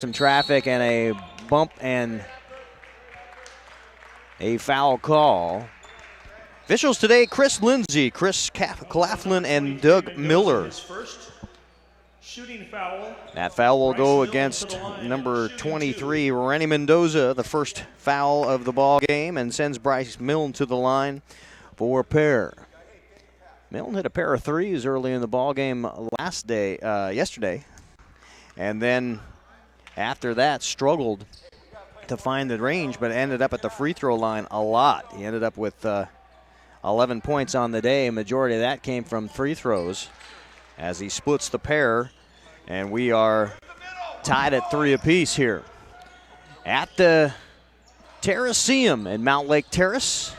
some traffic and a bump and a foul call. Officials today, Chris Lindsay, Chris Claflin, and Doug Miller. That foul will go against number 23, Rennie Mendoza, the first foul of the ball game, and sends Bryce Milne to the line for a pair. Milne hit a pair of threes early in the ball game yesterday, and then after that struggled to find the range, but ended up at the free throw line a lot. He ended up with 11 points on the day. Majority of that came from free throws as he splits the pair, and we are tied at 3 apiece here at the Terraceum in Mount Lake Terrace.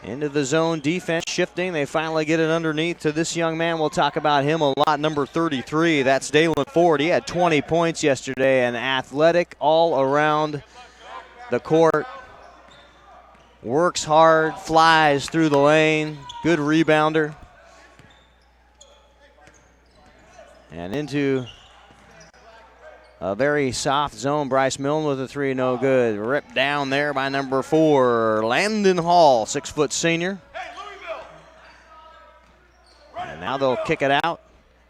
Into the zone defense, shifting. They finally get it underneath to this young man. We'll talk about him a lot, number 33. That's Dalen Ford. He had 20 points yesterday, and athletic all around the court. Works hard, flies through the lane. Good rebounder. And into a very soft zone. Bryce Milne with a three, no good. Ripped down there by number 4, Landon Hall, 6-foot senior. And now they'll kick it out.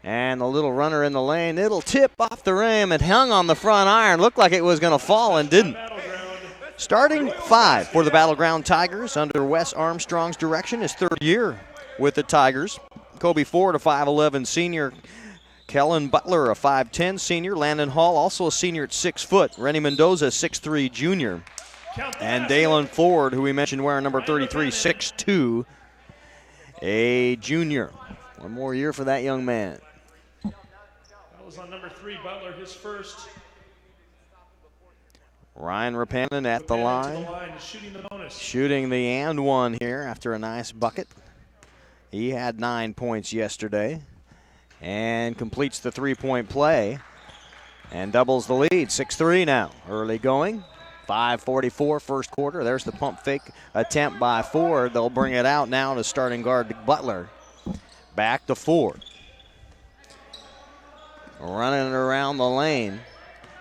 And the little runner in the lane, it'll tip off the rim. It hung on the front iron. Looked like it was going to fall and didn't. Starting 5 for the Battleground Tigers under Wes Armstrong's direction, his 3rd year with the Tigers. Kobe Ford, a 5'11 senior. Kellen Butler, a 5'10 senior. Landon Hall, also a senior at 6 foot. Rennie Mendoza, 6'3 junior. And Dalen Ford, who we mentioned wearing number 33, 6'2, a junior. One more year for that young man. That was on number 3, Butler, his first. Ryan Rapanen at the line. Shooting the and one here after a nice bucket. He had 9 points yesterday and completes the three-point play and doubles the lead. 6-3 now. Early going. 5:44 first quarter. There's the pump fake attempt by Ford. They'll bring it out now to starting guard Butler. Back to Ford. Running it around the lane.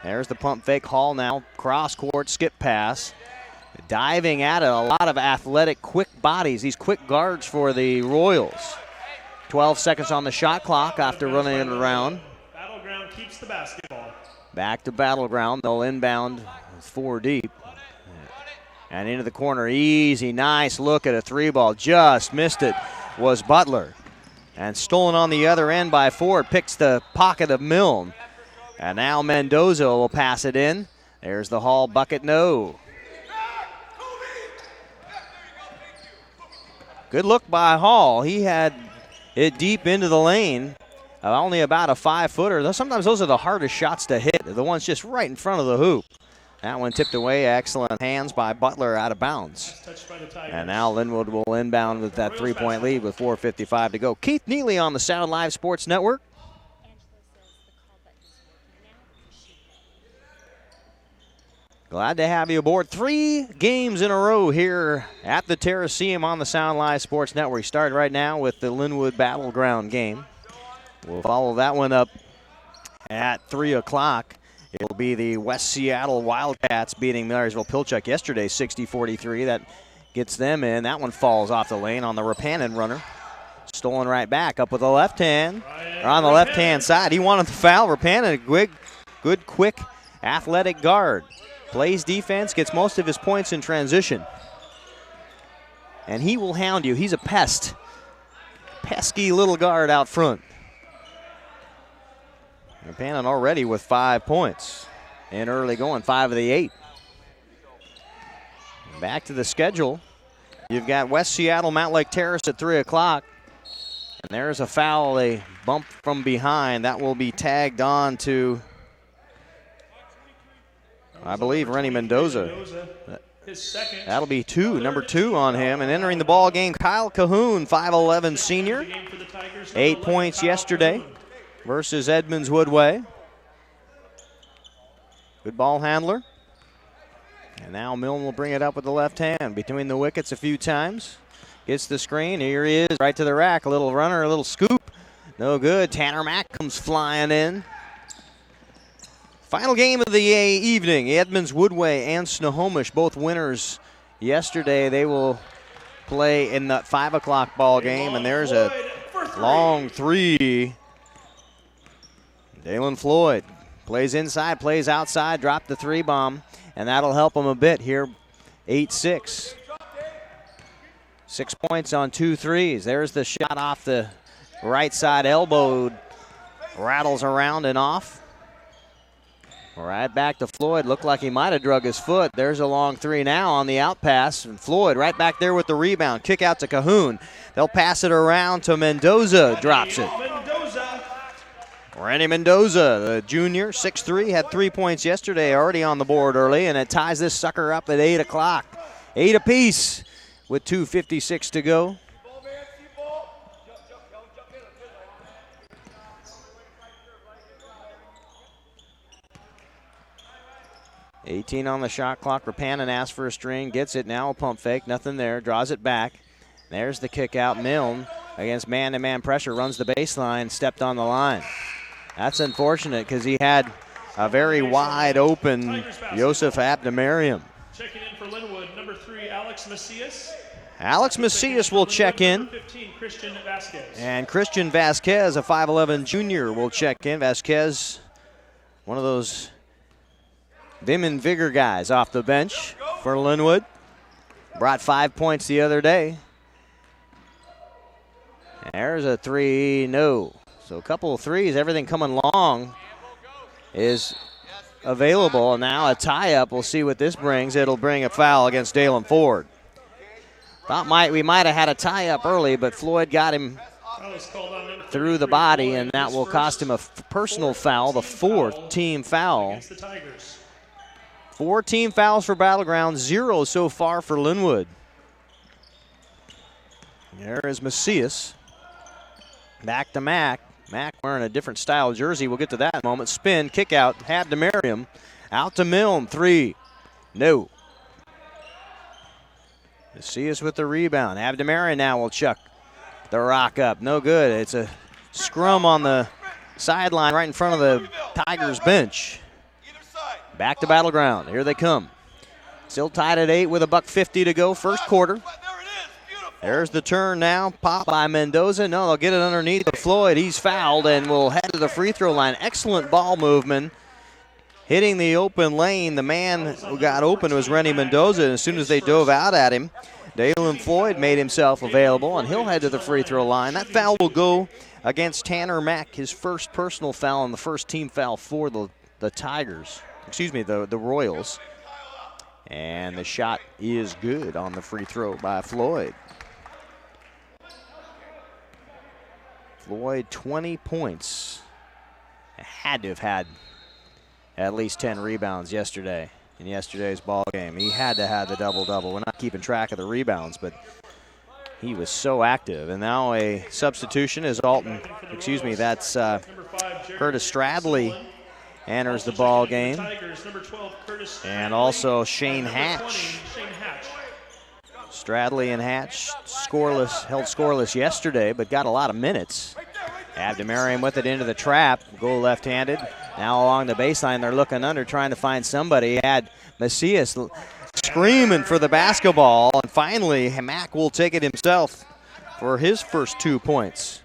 There's the pump fake. Hall now. Cross court, skip pass. Diving at it. A lot of athletic, quick bodies. These quick guards for the Royals. 12 seconds on the shot clock after running it around. Battleground keeps the basketball. Back to Battleground. They'll inbound 4 deep. And into the corner. Easy, nice look at a 3-ball. Just missed it was Butler. And stolen on the other end by Ford. Picks the pocket of Milne. And now Mendoza will pass it in. There's the Hall bucket, no. Good look by Hall. He had it deep into the lane. Only about a 5-footer. Sometimes those are the hardest shots to hit. The ones just right in front of the hoop. That one tipped away. Excellent hands by Butler out of bounds. And now Lynnwood will inbound with that 3-point lead with 4:55 to go. Keith Neely on the Sound Live Sports Network. Glad to have you aboard. 3 games in a row here at the Terraceum on the Sound Live Sports Network. We start right now with the Lynnwood Battleground game. We'll follow that one up at 3 o'clock. It'll be the West Seattle Wildcats beating Marysville Pilchuck yesterday, 60-43. That gets them in. That one falls off the lane on the Rapanen runner. Stolen right back, up with the left hand. On the left-hand side. He wanted the foul. Rapanen, good, quick, athletic guard. Plays defense, gets most of his points in transition. And he will hound you. He's a pest. Pesky little guard out front. Rapanen already with 5 points in early going, 5 of the 8. Back to the schedule. You've got West Seattle, Mount Lake Terrace at 3 o'clock. And there's a foul, a bump from behind. That will be tagged on to, I believe, Rennie Mendoza. That'll be number 2 on him. And entering the ball game, Kyle Cahoon, 5'11 senior. 8 points yesterday versus Edmonds Woodway. Good ball handler. And now Milne will bring it up with the left hand. Between the wickets a few times. Gets the screen. Here he is, right to the rack. A little runner, a little scoop. No good. Tanner Mack comes flying in. Final game of the evening, Edmonds Woodway and Snohomish, both winners yesterday. They will play in the 5 o'clock ball game, and there's a long three. Dalen Floyd plays inside, plays outside, dropped the three bomb, and that'll help him a bit here. 8-6. 6 points on 2 threes. There's the shot off the right side elbow, rattles around and off. Right back to Floyd. Looked like he might have drug his foot. There's a long three now on the out pass. And Floyd right back there with the rebound. Kick out to Cahoon. They'll pass it around to Mendoza. Drops it. Randy Mendoza, the junior, 6'3", had 3 points yesterday, already on the board early, and it ties this sucker up at 8 o'clock. 8 apiece with 2:56 to go. $18 on the shot clock. Rapanen asks for a string, gets it, now a pump fake, nothing there, draws it back. There's the kick out. Milne against man-to-man pressure, runs the baseline, stepped on the line. That's unfortunate because he had a very wide open Joseph Abdemariam. Checking in for Lynnwood, number 3, Alex Macias. Alex Macias will check in. 15, Christian Vasquez. And Christian Vasquez, a 5'11 junior, will check in. Vasquez, one of those vim and vigor guys off the bench for Lynnwood. Brought 5 points the other day. There's a three, no. So a couple of threes, everything coming long is available. And now a tie-up. We'll see what this brings. It'll bring a foul against Dalen Ford. Thought we might have had a tie-up early, but Floyd got him through the body, and that will cost him a personal foul, the 4th team foul. 4 team fouls for Battleground, 0 so far for Lynnwood. There is Macias. Back to Mack. Mack wearing a different style jersey. We'll get to that in a moment. Spin, kick out, had to Merriam. Out to Milne, 3. No. Macias with the rebound. Abdemariam now will chuck the rock up. No good. It's a scrum on the sideline right in front of the Tigers bench. Back to Battleground. Here they come. Still tied at 8 with $1:50 to go, first quarter. There's the turn now. Pop by Mendoza. No, they'll get it underneath to Floyd. He's fouled and will head to the free throw line. Excellent ball movement. Hitting the open lane. The man who got open was Rennie Mendoza. And as soon as they dove out at him, Dalen Floyd made himself available, and he'll head to the free throw line. That foul will go against Tanner Mack, his first personal foul and the first team foul for the Tigers. Excuse me, the Royals. And the shot is good on the free throw by Floyd. Floyd, 20 points. Had to have had at least 10 rebounds yesterday in yesterday's ball game. He had to have the double-double. We're not keeping track of the rebounds, but he was so active. And now a substitution is that's Curtis Stradley enters the ball game. And also Shane Hatch. Stradley and Hatch held scoreless yesterday, but got a lot of minutes. Abdemariam with it into the trap. Goal left-handed. Now along the baseline, they're looking under, trying to find somebody. He had Macias screaming for the basketball, and finally Mack will take it himself for his first 2 points.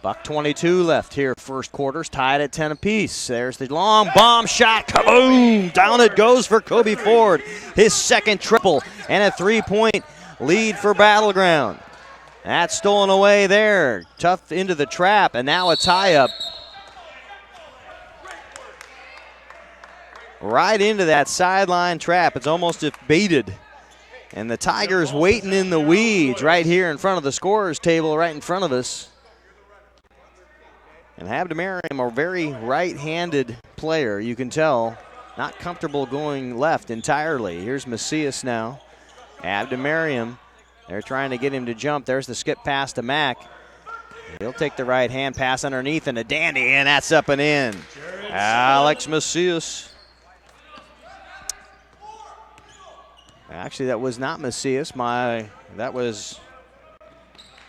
$1:22 left here, first quarter's tied at 10 apiece. There's the long bomb shot, kaboom! Down it goes for Kobe Ford. His second triple and a 3-point lead for Battleground. That's stolen away there. Tough into the trap, and now a tie-up. Right into that sideline trap. It's almost baited. And the Tigers waiting in the weeds right here in front of the scorer's table, right in front of us. And Abdemariam, a very right-handed player, you can tell. Not comfortable going left entirely. Here's Macias now. Abdemariam, they're trying to get him to jump. There's the skip pass to Mack. He'll take the right-hand pass underneath and a dandy, and that's up and in. Alex Macias. Actually, that was not Macias. That was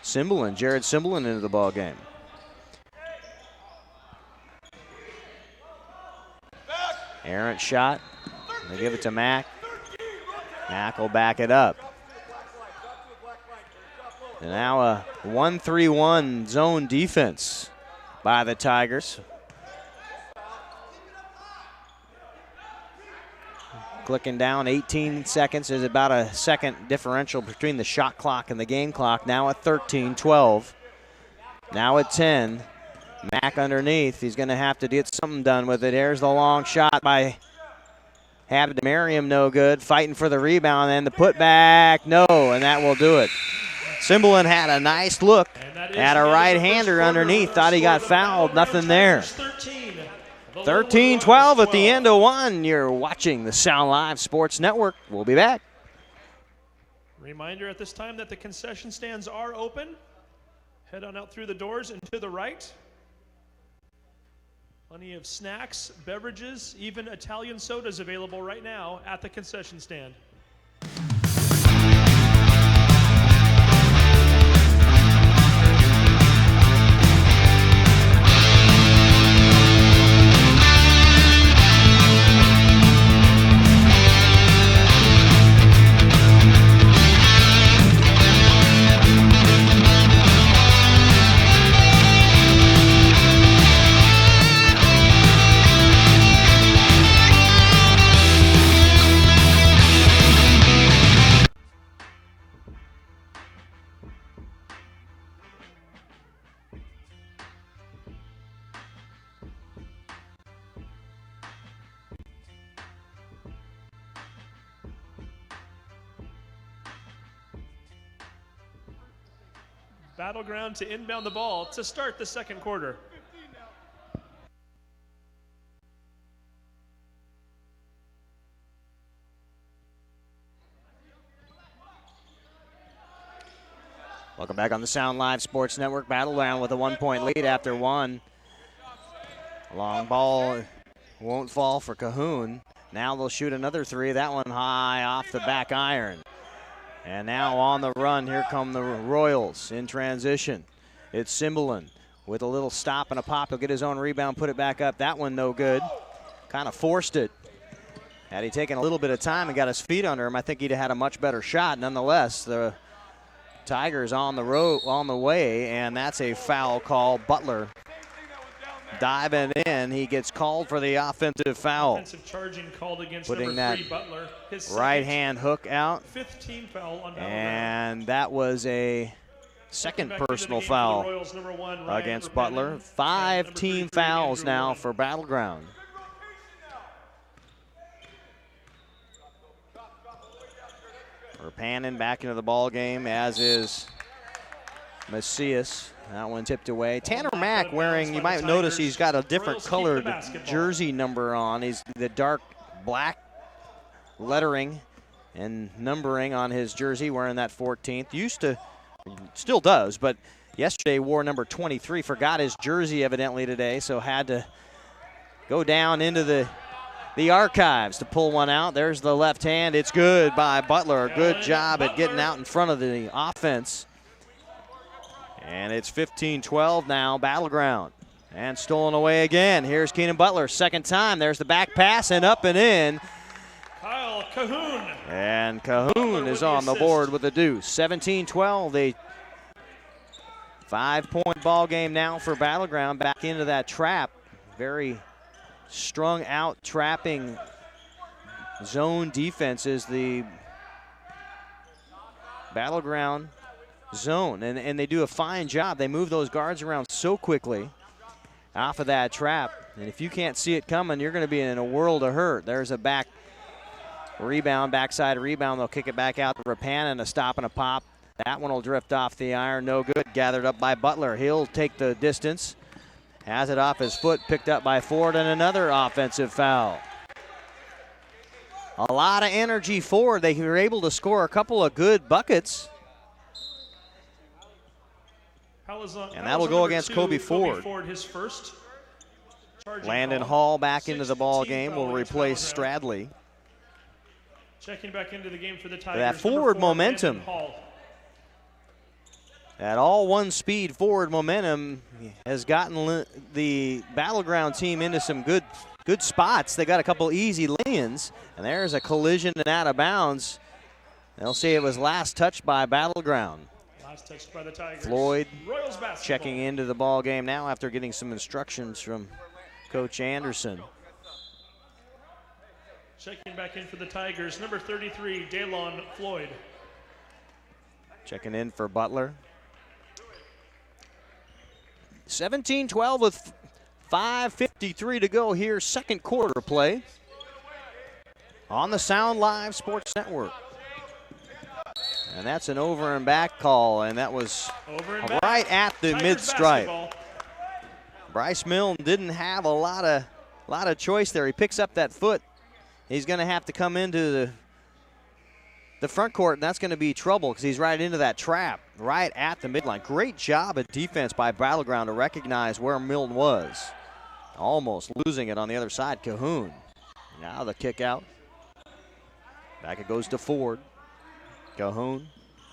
Cymberlin, Jared Cymberlin into the ball game. Errant shot. They give it to Mack. Mack will back it up. And now a 1-3-1 zone defense by the Tigers. Clicking down 18 seconds. There's about a second differential between the shot clock and the game clock. Now at 13-12. Now at 10. Mack underneath. He's going to have to get something done with it. Here's the long shot by Merriam, no good. Fighting for the rebound, and the putback, no, and that will do it. Cymberlin had a nice look at a right-hander underneath. Thought he got fouled. Nothing there. 13-12 at the end of one. You're watching the Sound Live Sports Network. We'll be back. Reminder at this time that the concession stands are open. Head on out through the doors and to the right. Plenty of snacks, beverages, even Italian sodas available right now at the concession stand. Battleground to inbound the ball to start the second quarter. Welcome back on the Sound Live Sports Network. Battleground with a 1-point lead after one. Long ball won't fall for Cahoon. Now they'll shoot another three. That one high off the back iron. And now on the run, here come the Royals in transition. It's Cymberlin with a little stop and a pop. He'll get his own rebound, put it back up. That one no good. Kind of forced it. Had he taken a little bit of time and got his feet under him, I think he'd have had a much better shot. Nonetheless, the Tigers on the way, and that's a foul call. Butler diving in. He gets called for the offensive foul. Offensive charging called against putting number that 3, Butler. His right hand hook out. 5th team foul on Battleground. And that was a second personal foul Royals, number 1, against Butler. 5 team fouls now for Battleground. Rapanen back into the ball game, as is Macias. That one tipped away. Tanner Mack wearing, you might notice he's got a different colored jersey number on. He's the dark black lettering and numbering on his jersey, wearing that 14th. Used to, still does, but yesterday wore number 23. Forgot his jersey evidently today, so had to go down into the archives to pull one out. There's the left hand. It's good by Butler. Good job at getting out in front of the offense. And it's 15-12 now, Battleground. And stolen away again. Here's Keenan Butler, second time. There's the back pass and up and in. Kyle Cahoon. And Cahoon is on the board with a deuce. 17-12, a 5-point ball game now for Battleground. Back into that trap. Very strung out trapping zone defense is the Battleground zone, and they do a fine job. They move those guards around so quickly off of that trap, and if you can't see it coming, you're going to be in a world of hurt. There's a back rebound, backside rebound. They'll kick it back out to Rapanen, a stop and a pop. That one will drift off the iron, no good. Gathered up by Butler. He'll take the distance, has it off his foot, picked up by Ford, and another offensive foul. A lot of energy forward. They were able to score a couple of good buckets. And that'll go against Kobe Ford. His first. Landon Hall back into the ball game will replace Stradley. Checking back into the game for the Tigers. That forward momentum. That all one-speed forward momentum has gotten the Battleground team into some good spots. They got a couple easy lay-ins, and there's a collision and out of bounds. They'll say it was last touched by Battleground. Last touched by the Tigers. Floyd Royals basketball. checking into the ball game now after getting some instructions from Coach Anderson. Checking back in for the Tigers, number 33, Daylon Floyd. Checking in for Butler. 17-12 with 5:53 to go here, second quarter play on the Sound Live Sports Network. And that's an over and back call, and that was right at the mid-stripe. Bryce Milne didn't have a lot of choice there. He picks up that foot. He's going to have to come into the front court, and that's going to be trouble because he's right into that trap, right at the midline. Great job of defense by Battleground to recognize where Milne was. Almost losing it on the other side, Cahoon. Now the kick out. Back it goes to Ford. Cahoon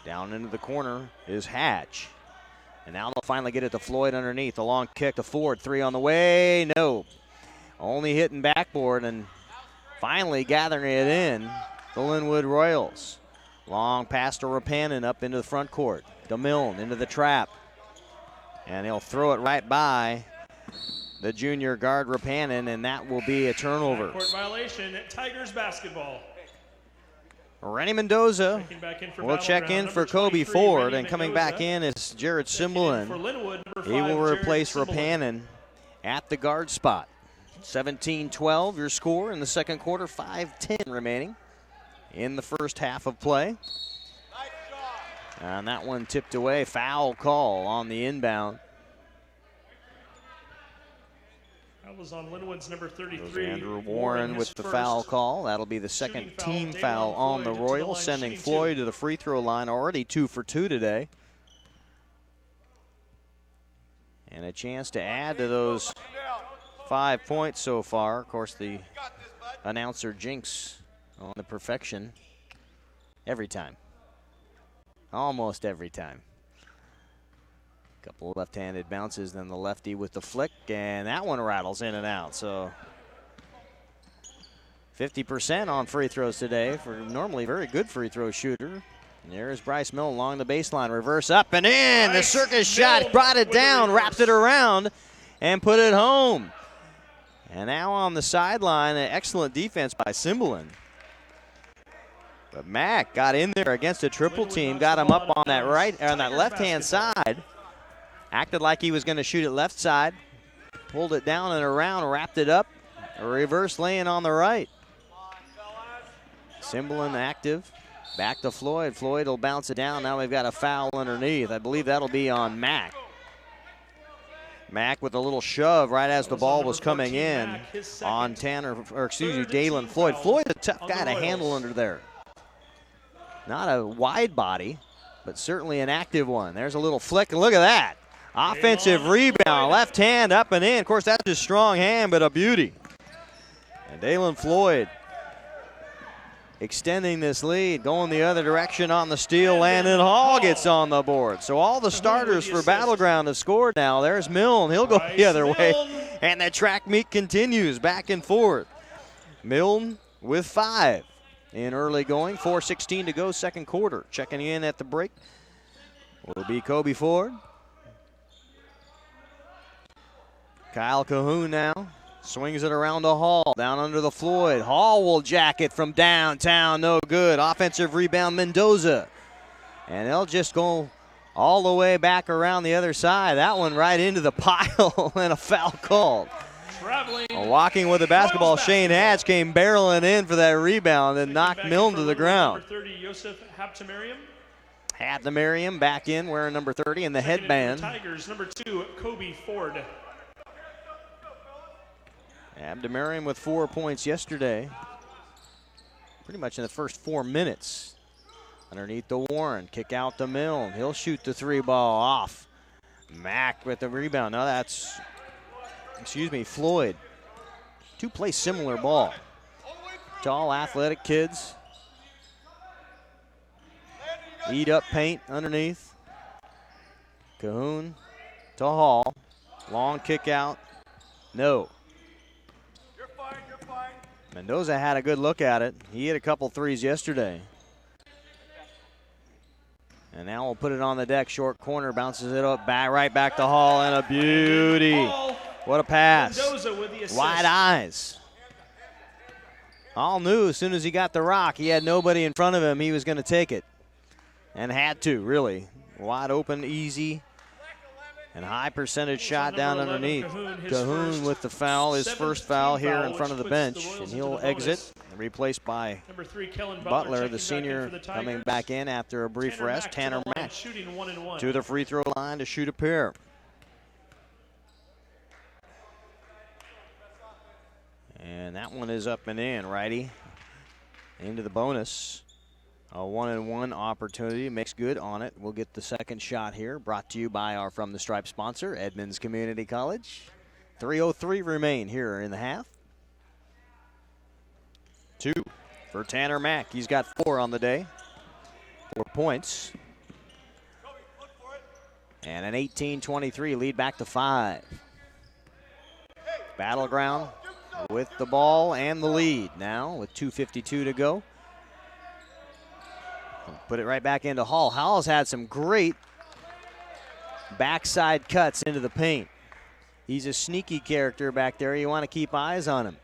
down into the corner is Hatch. And now they'll finally get it to Floyd underneath. A long kick to Ford. Three on the way. No. Only hitting backboard and finally gathering it in. The Lynnwood Royals. Long pass to Rapanen up into the front court. DeMilne into the trap. And he'll throw it right by the junior guard Rapanen, and that will be a turnover. Court violation, Tigers basketball. Rennie Mendoza will check in for Kobe Ford, and coming back in is Jared Cymbalin. He will replace Rapanen at the guard spot. 17-12 your score in the second quarter, 5:10 remaining in the first half of play. And that one tipped away, foul call on the inbound. That was on Lynnwood's number 33. Andrew Warren with the foul call. That'll be the second team foul on the Royals, sending Floyd to the free throw line, already 2 for 2 today. And a chance to add to those 5 points so far. Of course, the announcer jinx on the perfection every time. Almost every time. Couple of left-handed bounces, then the lefty with the flick, and that one rattles in and out. So 50% on free throws today for normally very good free throw shooter. And there's Bryce Milne along the baseline, reverse up and in. The circus shot brought it down, wrapped it around, and put it home. And now on the sideline, an excellent defense by Cymbalin. But Mack got in there against a triple team, got him up on that left-hand side. Acted like he was going to shoot it left side, pulled it down and around, wrapped it up, a reverse lay-in on the right. Cymbalin active, back to Floyd. Floyd will bounce it down. Now we've got a foul underneath. I believe that'll be on Mack. Mack with a little shove right as the ball was coming in on Daylon Floyd. Floyd's a tough guy to handle under there. Not a wide body, but certainly an active one. There's a little flick, and look at that. Offensive rebound, left hand up and in. Of course, that's a strong hand, but a beauty. And Daylon Floyd extending this lead, going the other direction on the steal, and then Hall gets on the board. So all the starters for Battleground have scored now. There's Milne. He'll go the other way. And the track meet continues back and forth. Milne with 5 in early going. 4:16 to go, second quarter. Checking in at the break will be Kobe Ford. Kyle Cahoon now swings it around to Hall, down under the Floyd. Hall will jack it from downtown, no good. Offensive rebound, Mendoza. And they'll just go all the way back around the other side. That one right into the pile and a foul called. Walking with the basketball, Shane Hatch came barreling in for that rebound and knocked Milne to the ground. Number 30, Yosef Haptamariam. Haptamariam back in wearing number 30 in the headband. Tigers, number 2, Kobe Ford. Abdamariam with 4 points yesterday. Pretty much in the first 4 minutes. Underneath the Warren, kick out to Milne. He'll shoot the 3 ball off. Mack with the rebound. Now that's, Floyd. 2 play similar ball. Tall, athletic kids. Eat up paint underneath. Cahoon to Hall. Long kick out. No. You're fine, you're fine. Mendoza had a good look at it. He hit a couple threes yesterday. And now we'll put it on the deck. Short corner, bounces it up, right back to Hall, and a beauty. What a pass. Mendoza with the assist. Wide eyes. Hall knew as soon as he got the rock, he had nobody in front of him, he was going to take it. And had to, really. Wide open, easy. And high percentage shot down 11, underneath. Cahoon with the foul, his first foul here in front of the which puts bench. the Royals And into he'll the exit, bonus. replaced by Number 3, Kellen Butler, checking the back senior, in for the coming Tigers. back in after a brief rest. Tanner to the line, Mack shooting 1-1. to the free throw line to shoot a pair. And that one is up and in, righty. Into the bonus. A 1-and-1 opportunity, makes good on it. We'll get the second shot here, brought to you by our From the Stripe sponsor, Edmonds Community College. 3:03 remain here in the half. 2 for Tanner Mack. He's got 4 on the day. 4 points. And an 18-23 lead back to 5. Battleground with the ball and the lead now with 2:52 to go. Put it right back into Hall. Hall's had some great backside cuts into the paint. He's a sneaky character back there. You want to keep eyes on him.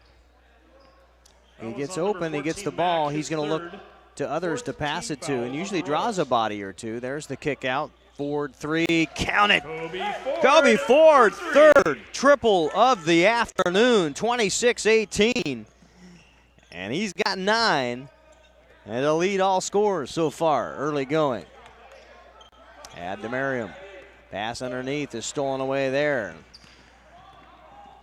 He gets open, he gets the ball. He's going to look to others to pass it to, and usually draws a body or two. There's the kick out. Ford 3, count it. Kobe Ford, third triple of the afternoon, 26-18. And he's got 9. And he'll lead all scorers so far, early going. Abdemariam. Pass underneath is stolen away there.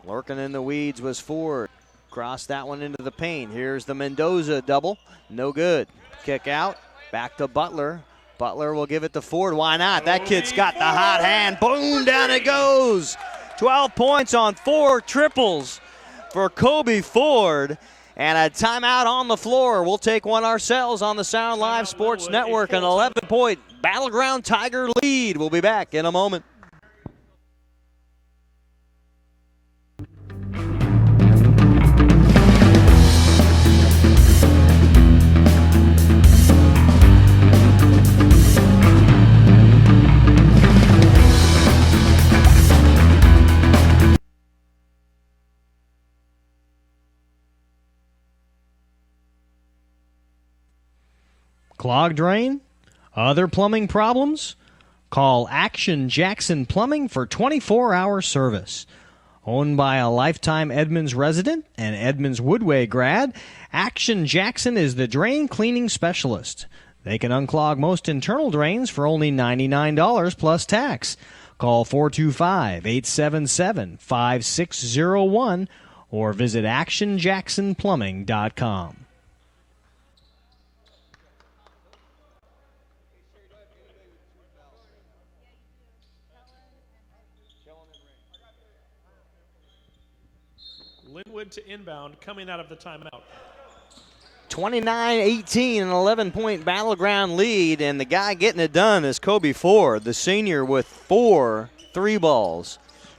Lurking in the weeds was Ford. Cross that one into the paint. Here's the Mendoza double. No good. Kick out. Back to Butler. Butler will give it to Ford. Why not? That kid's got the hot hand. Boom, down it goes. 12 points on 4 triples for Kobe Ford. And a timeout on the floor. We'll take one ourselves on the Sound Live Sports Network. An 11-point Battleground Tiger lead. We'll be back in a moment. Clogged drain? Other plumbing problems? Call Action Jackson Plumbing for 24-hour service. Owned by a lifetime Edmonds resident and Edmonds Woodway grad, Action Jackson is the drain cleaning specialist. They can unclog most internal drains for only $99 plus tax. Call 425-877-5601 or visit actionjacksonplumbing.com. Lynnwood to inbound, coming out of the timeout. 29-18, an 11-point Battleground lead, and the guy getting it done is Kobe Ford, the senior, with 4 3-balls.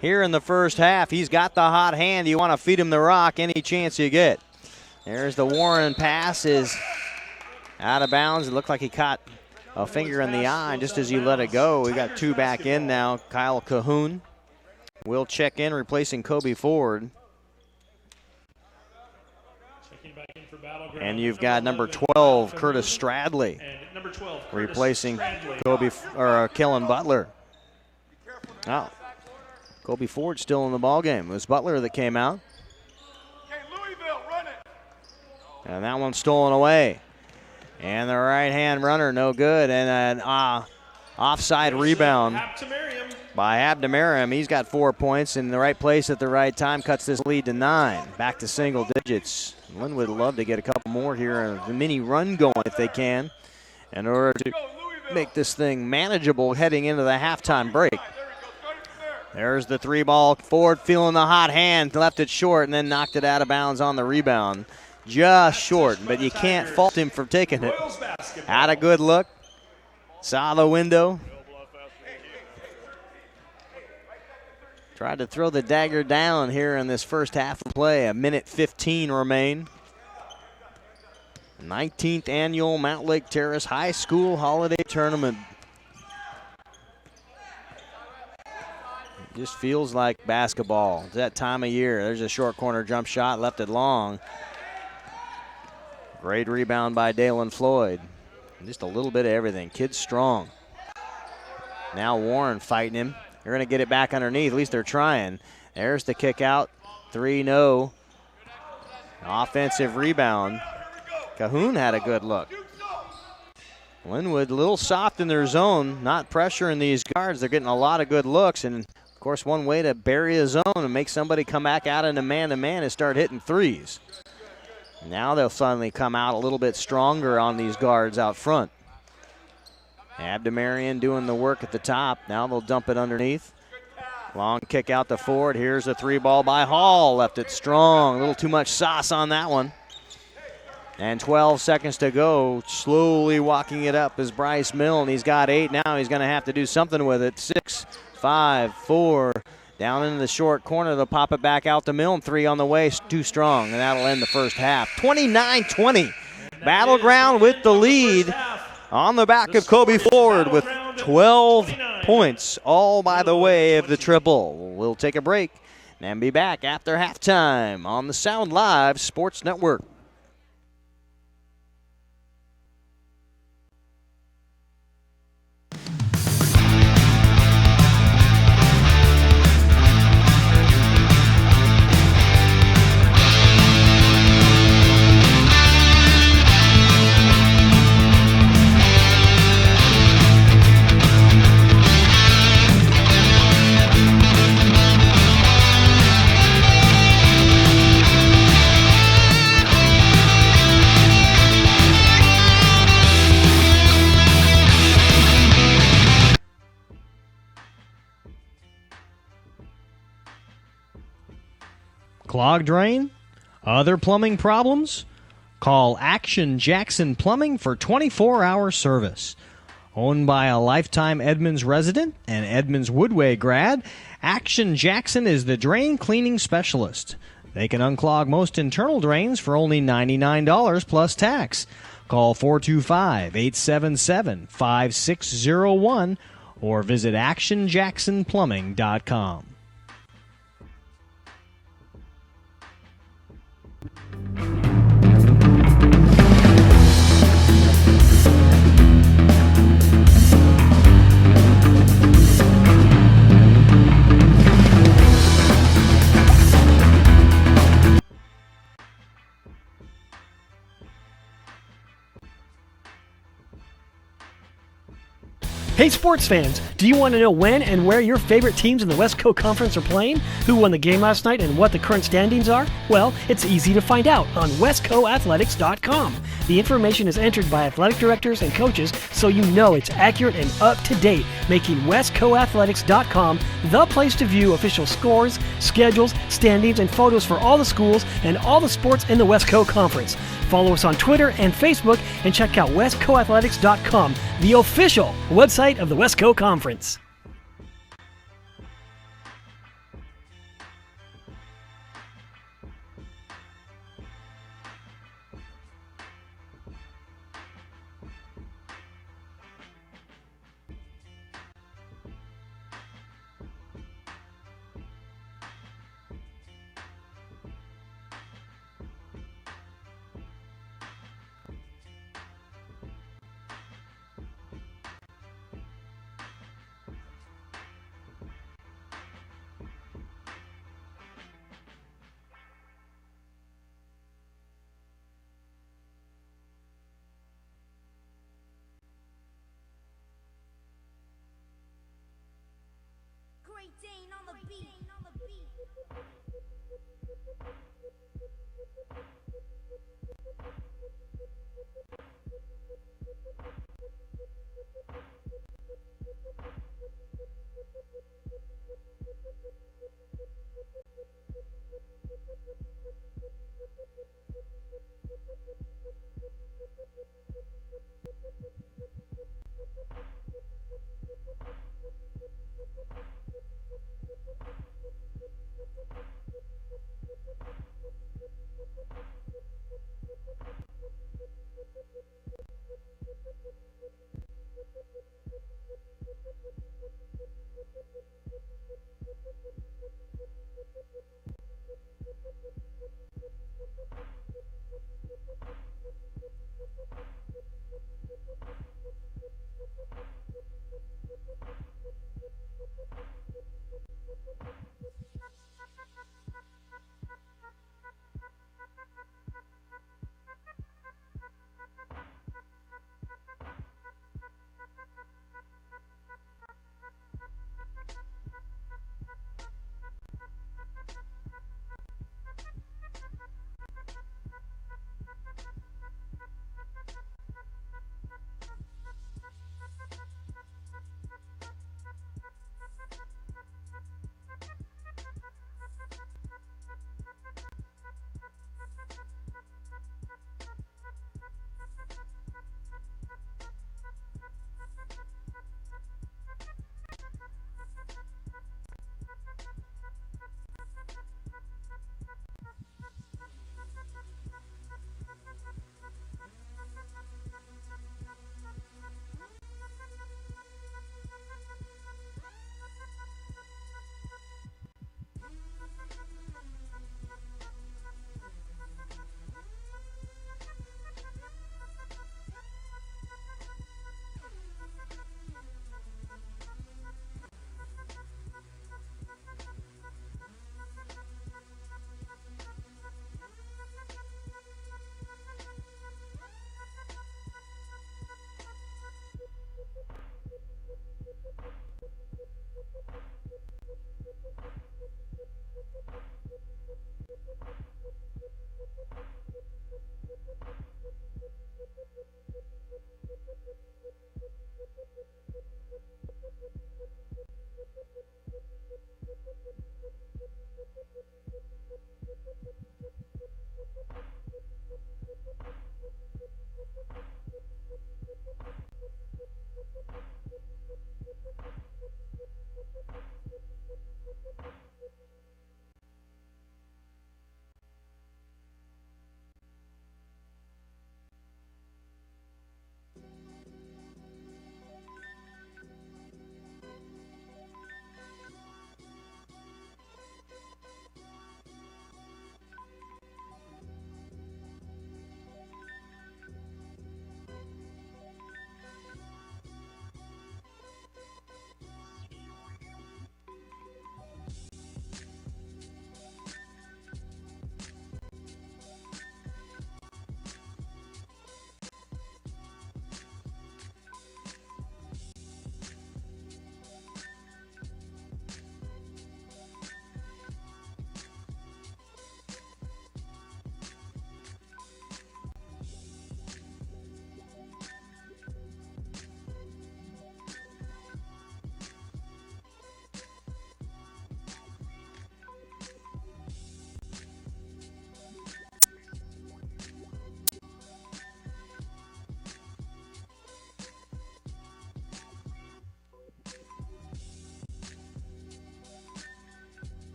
Here in the first half, he's got the hot hand. You want to feed him the rock any chance you get. There's the Warren pass, is out of bounds. It looked like he caught a finger in the eye just as he let it go. We got 2 back in now. Kyle Cahoon will check in, replacing Kobe Ford. And you've got number 12, Curtis Stradley, replacing Kellen Butler. Oh, Kobe Ford still in the ballgame. It was Butler that came out. And that one's stolen away. And the right-hand runner, no good. And an offside rebound by Abdemariam. He's got 4 points in the right place at the right time. Cuts this lead to 9. Back to single digits. Lynnwood would love to get a couple more here. A mini run going if they can in order to make this thing manageable heading into the halftime break. There's the 3-ball. Ford feeling the hot hand. Left it short and then knocked it out of bounds on the rebound. Just short, but you can't fault him for taking it. Had a good look. Saw the window. Tried to throw the dagger down here in this first half of play. A minute 15 remain. 19th annual Mount Lake Terrace High School Holiday Tournament. Just feels like basketball. It's that time of year. There's a short corner jump shot, left it long. Great rebound by Dalen Floyd. Just a little bit of everything. Kid's strong. Now Warren fighting him. They're going to get it back underneath. At least they're trying. There's the kick out. 3 no. Offensive rebound. Cahoon had a good look. Lynnwood a little soft in their zone. Not pressuring these guards. They're getting a lot of good looks. And, of course, one way to bury a zone and make somebody come back out into man-to-man is start hitting threes. Now they'll suddenly come out a little bit stronger on these guards out front. Abdemarian doing the work at the top. Now they'll dump it underneath. Long kick out to Ford. Here's a 3 ball by Hall. Left it strong. A little too much sauce on that one. And 12 seconds to go. Slowly walking it up is Bryce Milne. He's got 8 now. He's going to have to do something with it. 6, 5, 4. Down into the short corner. They'll pop it back out to Milne. 3 on the way. Too strong. And that'll end the first half. 29-20. Battleground with the lead. On the back of Kobe Ford with 12 points, all by the way of the triple. We'll take a break and be back after halftime on the Sound Live Sports Network. Clogged drain? Other plumbing problems? Call Action Jackson Plumbing for 24-hour service. Owned by a lifetime Edmonds resident and Edmonds Woodway grad, Action Jackson is the drain cleaning specialist. They can unclog most internal drains for only $99 plus tax. Call 425-877-5601 or visit actionjacksonplumbing.com. Hey sports fans, do you want to know when and where your favorite teams in the Westco Conference are playing? Who won the game last night and what the current standings are? Well, it's easy to find out on westcoathletics.com. The information is entered by athletic directors and coaches so you know it's accurate and up to date, making westcoathletics.com the place to view official scores, schedules, standings, and photos for all the schools and all the sports in the Westco Conference. Follow us on Twitter and Facebook and check out westcoathletics.com, the official website of the Westco Conference.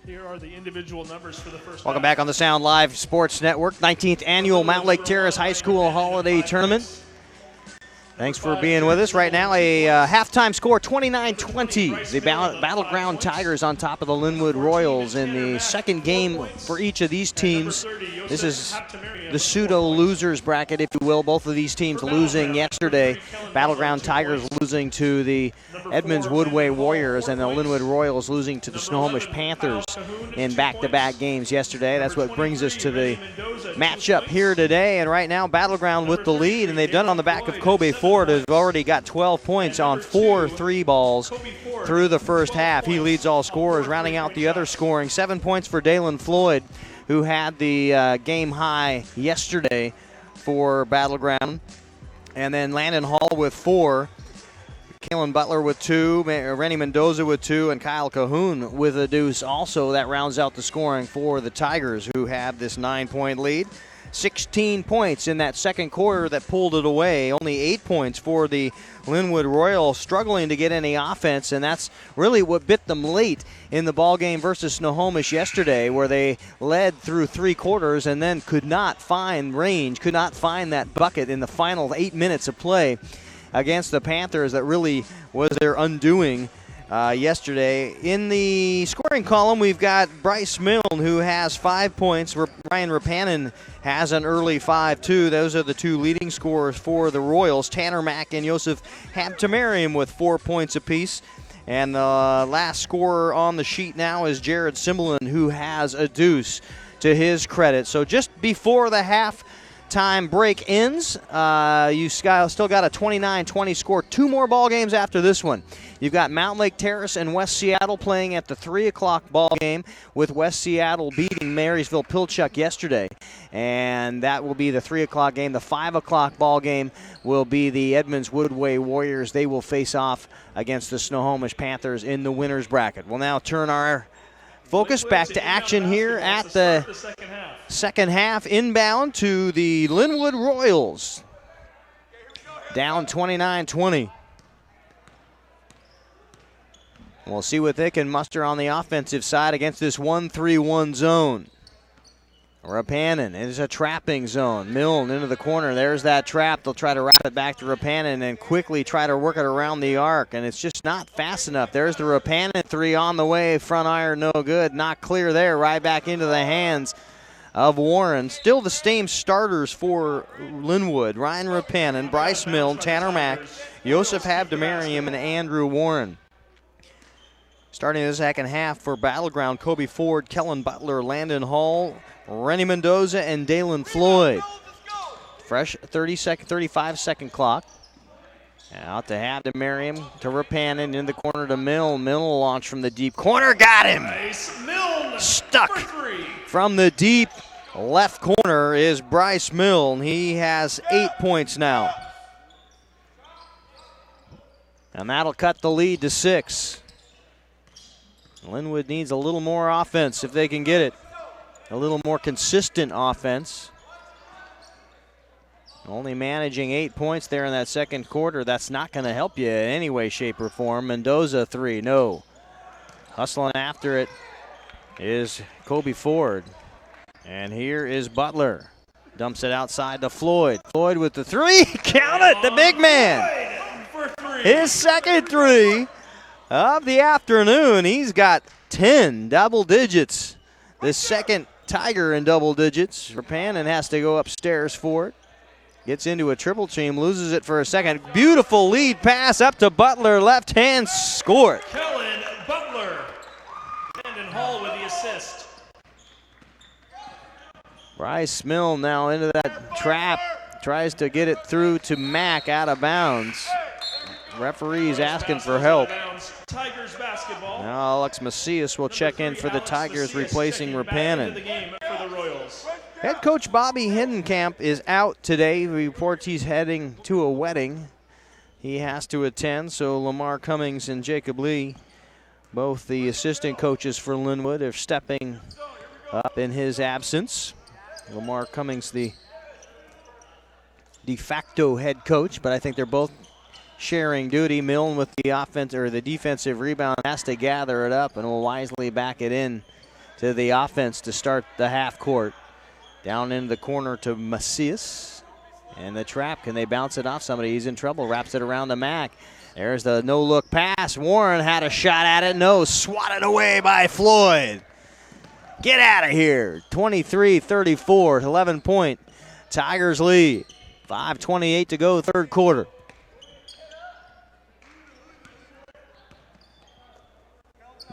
Here are the individual numbers for the first Welcome half. back on the Sound Live Sports Network. 19th Annual Mountain Lake Terrace High School Holiday Tournament. Thanks for being with us. Right now, a halftime score, 29-20. The Battleground Tigers on top of the Lynnwood Royals in the second game for each of these teams. This is the pseudo-losers bracket, if you will. Both of these teams losing yesterday. Battleground Tigers losing to the Edmonds Woodway Warriors, and the Lynnwood Royals losing to the Snohomish Panthers in back-to-back games yesterday. That's what brings us to the matchup here today. And right now, Battleground with the lead, and they've done it on the back of Kobe Ford, has already got 12 points on 4 3 balls through the first half. He leads all scorers, rounding out the other scoring. 7 points for Dalen Floyd, who had the game high yesterday for Battleground. And then Landon Hall with 4. Kalen Butler with 2, Rennie Mendoza with 2, and Kyle Cahoon with a deuce also. That rounds out the scoring for the Tigers, who have this 9-point lead. 16 points in that second quarter that pulled it away. Only 8 points for the Lynnwood Royals, struggling to get any offense, and that's really what bit them late in the ball game versus Snohomish yesterday, where they led through 3 quarters and then could not find range, could not find that bucket in the final 8 minutes of play against the Panthers. That really was their undoing yesterday. In the scoring column, we've got Bryce Milne, who has 5 points. Ryan Rapanen has an early 5 too. Those are the 2 leading scorers for the Royals. Tanner Mack and Joseph Habtemariam with 4 points apiece. And the last scorer on the sheet now is Jared Simblin, who has a deuce to his credit. So just before the half-time break ends, you still got a 29-20 score. 2 more ball games after this one. You've got Mountain Lake Terrace and West Seattle playing at the 3 o'clock ball game, with West Seattle beating Marysville Pilchuck yesterday. And that will be the 3 o'clock game. The 5 o'clock ball game will be the Edmonds Woodway Warriors. They will face off against the Snohomish Panthers in the winner's bracket. We'll now turn our focus back to action here at the second half. Inbound to the Lynnwood Royals. Down 29-20. We'll see what they can muster on the offensive side against this 1-3-1 zone. Rapanen, it is a trapping zone. Milne into the corner. There's that trap. They'll try to wrap it back to Rapanen and quickly try to work it around the arc, and it's just not fast enough. There's the Rapanen 3 on the way. Front iron, no good. Not clear there. Right back into the hands of Warren. Still the same starters for Lynnwood. Ryan Rapanen, Bryce Milne, Tanner Mack, Joseph Habtemariam, and Andrew Warren. Starting the second half for Battleground, Kobe Ford, Kellen Butler, Landon Hall, Rennie Mendoza, and Dalen Floyd. Fresh 35-second clock. Out to Habtemariam, to Rapanen, in the corner to Milne. Milne will launch from the deep corner. Got him! Stuck from the deep left corner is Bryce Milne. He has 8 points now. And that'll cut the lead to 6. Lynnwood needs a little more offense if they can get it. A little more consistent offense. Only managing 8 points there in that second quarter. That's not going to help you in any way, shape, or form. Mendoza 3, no. Hustling after it is Kobe Ford. And here is Butler. Dumps it outside to Floyd. Floyd with the 3. Count it, the big man. His second 3 of the afternoon. He's got 10 double digits. The second Tiger in double digits. Rapanen has to go upstairs for it. Gets into a triple team, loses it for a second. Beautiful lead pass up to Butler, left hand, scored. Kellen Butler. Landon Hall with the assist. Bryce Milne now into that trap. Tries to get it through to Mack, out of bounds. Referee's asking for help. Tigers basketball. Now Alex Macias will check in for the Tigers, replacing Rapanen. Head coach Bobby Hiddenkamp is out today. He reports he's heading to a wedding he has to attend, so Lamar Cummings and Jacob Lee, both the assistant coaches for Lynnwood, are stepping up in his absence. Lamar Cummings, the de facto head coach, but I think they're both sharing duty. Milne with the offense or the defensive rebound has to gather it up and will wisely back it in to the offense to start the half court. Down into the corner to Macias. And the trap, can they bounce it off somebody? He's in trouble, wraps it around to Mack. There's the no-look pass. Warren had a shot at it. No, swatted away by Floyd. Get out of here. 23-34, 11-point Tigers lead. 5:28 to go, third quarter.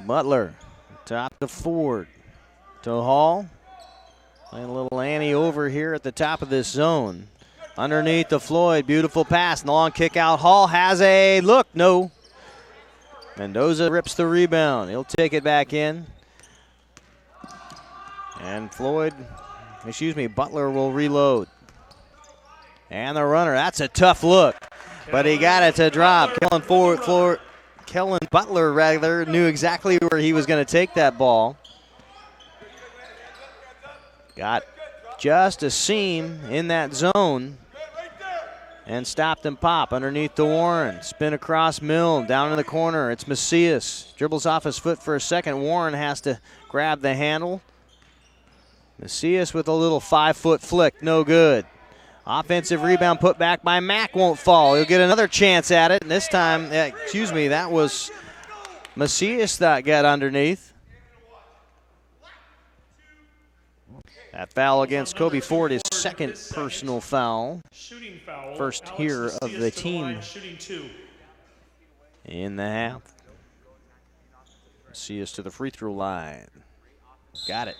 Butler, top to Ford, to Hall. Playing a little Annie over here at the top of this zone. Underneath to Floyd, beautiful pass, and the long kick out. Hall has a look, no. Mendoza rips the rebound. He'll take it back in. And Butler will reload. And the runner, that's a tough look. But he got it to drop. Kellen Butler knew exactly where he was going to take that ball. Got just a seam in that zone. And stopped and pop underneath to Warren. Spin across Milne, down in the corner. It's Macias. Dribbles off his foot for a second. Warren has to grab the handle. Macias with a little 5-foot flick, no good. Offensive rebound put back by Mack, won't fall. He'll get another chance at it. And this time, that was Macias that got underneath. That foul against Kobe Ford is second personal foul. Shooting foul. First here of the team shooting 2. in the half. Macias to the free throw line. Got it.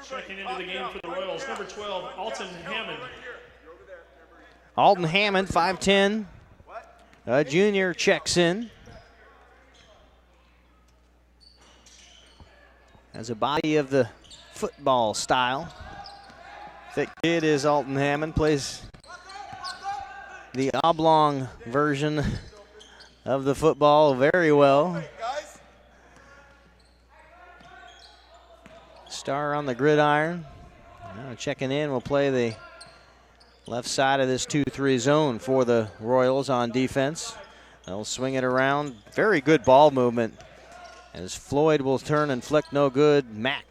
Checking into the game for the Royals, number 12, Alton Hammond. Alton Hammond, 5'10", a junior, checks in. Has a body of the football style. Thick kid is Alton Hammond, plays the oblong version of the football very well. Star on the gridiron. Now checking in, we'll play the left side of this 2-3 zone for the Royals on defense. They'll swing it around. Very good ball movement as Floyd will turn and flick, no good. Mack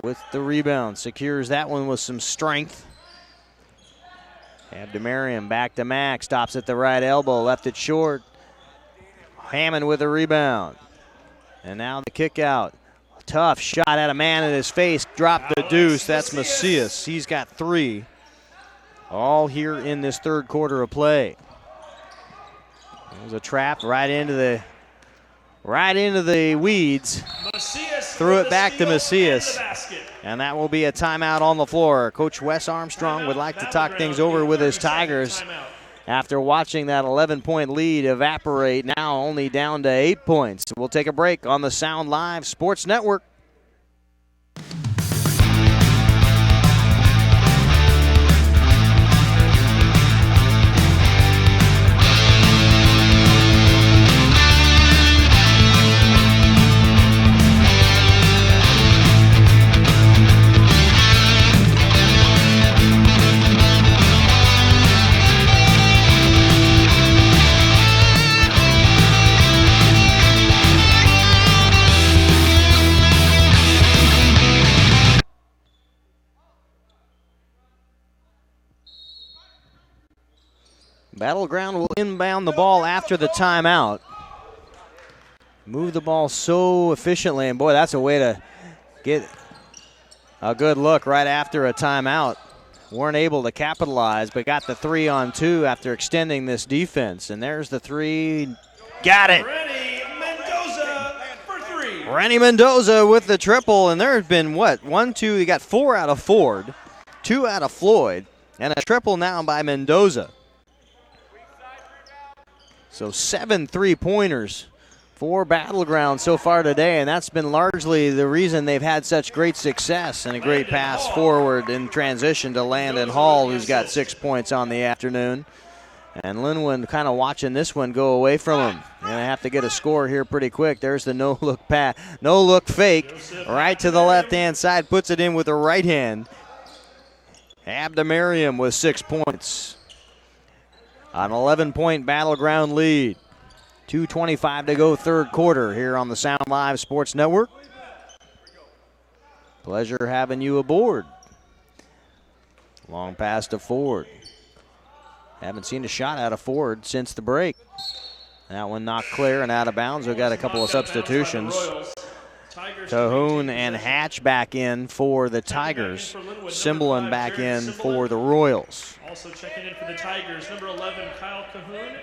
with the rebound, secures that one with some strength. Abdemariam back to Mack, stops at the right elbow, left it short. Hammond with a rebound. And now the kick out. Tough shot at a man in his face, dropped the deuce. That's Macias. He's got 3. All here in this third quarter of play. There's a trap right into the weeds. Threw it back to Macias. And that will be a timeout on the floor. Coach Wes Armstrong would like to talk things over with his Tigers after watching that 11-point lead evaporate, now only down to 8 points. We'll take a break on the Sound Live Sports Network. Battleground will inbound the ball after the timeout. Move the ball so efficiently, and boy, that's a way to get a good look right after a timeout. Weren't able to capitalize, but got the 3-on-2 after extending this defense. And there's the 3. Got it. Rennie Mendoza for 3. Rennie Mendoza with the triple, and there have been, 1, 2, he got 4 out of Ford, 2 out of Floyd, and a triple now by Mendoza. So 7 3-pointers for Battleground so far today, and that's been largely the reason they've had such great success, and a great pass forward in transition to Landon Hall, who's got 6 points on the afternoon. And Lynnwood kind of watching this one go away from him. Going to have to get a score here pretty quick. There's the no-look pass, no-look fake, right to the left-hand side, puts it in with the right hand. Abdemariam with 6 points. An 11-point Battleground lead. 2:25 to go, third quarter here on the Sound Live Sports Network. Pleasure having you aboard. Long pass to Ford. Haven't seen a shot out of Ford since the break. That one knocked clear and out of bounds. We've got a couple of substitutions. Cahoon and Hatch back in for the Tigers. Cymberlin back in for the Royals. Also checking in for the Tigers, number 11, Kyle Cahoon,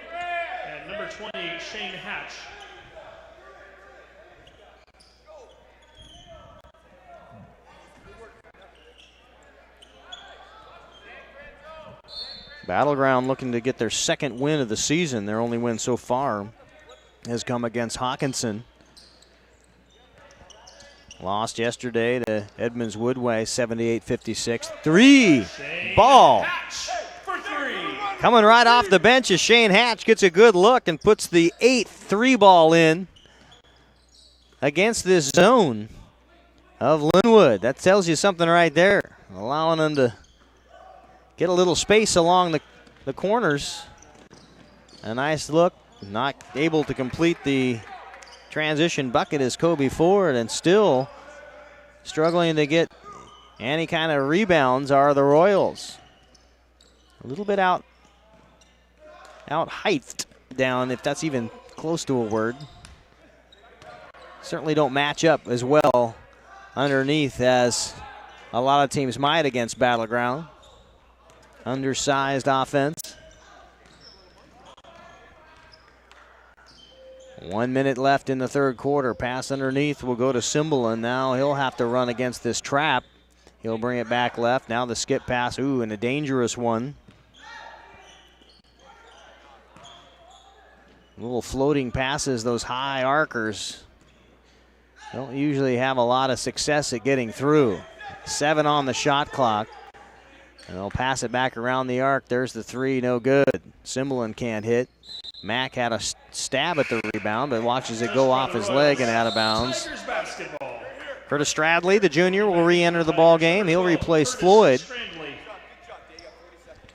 and number 20, Shane Hatch. Battleground looking to get their second win of the season. Their only win so far has come against Hawkinson. Lost yesterday to Edmonds Woodway, 78-56. Ball. Coming right off the bench as Shane Hatch gets a good look and puts the 8-3 ball in against this zone of Lynnwood. That tells you something right there. Allowing them to get a little space along the corners. A nice look. Not able to complete the transition bucket is Kobe Ford, and still struggling to get any kind of rebounds are the Royals. A little bit out heighted down, if that's even close to a word. Certainly don't match up as well underneath as a lot of teams might against Battleground. Undersized offense. 1 minute left in the third quarter. Pass underneath will go to Cymberlin. Now he'll have to run against this trap. He'll bring it back left. Now the skip pass. Ooh, and a dangerous one. Little floating passes, those high arcers. Don't usually have a lot of success at getting through. 7 on the shot clock. And they'll pass it back around the arc. There's the 3, no good. Cymberlin can't hit. Mack had a stab at the rebound, but watches it go off his leg and out of bounds. Curtis Stradley, the junior, will re-enter the ball game. He'll replace Floyd.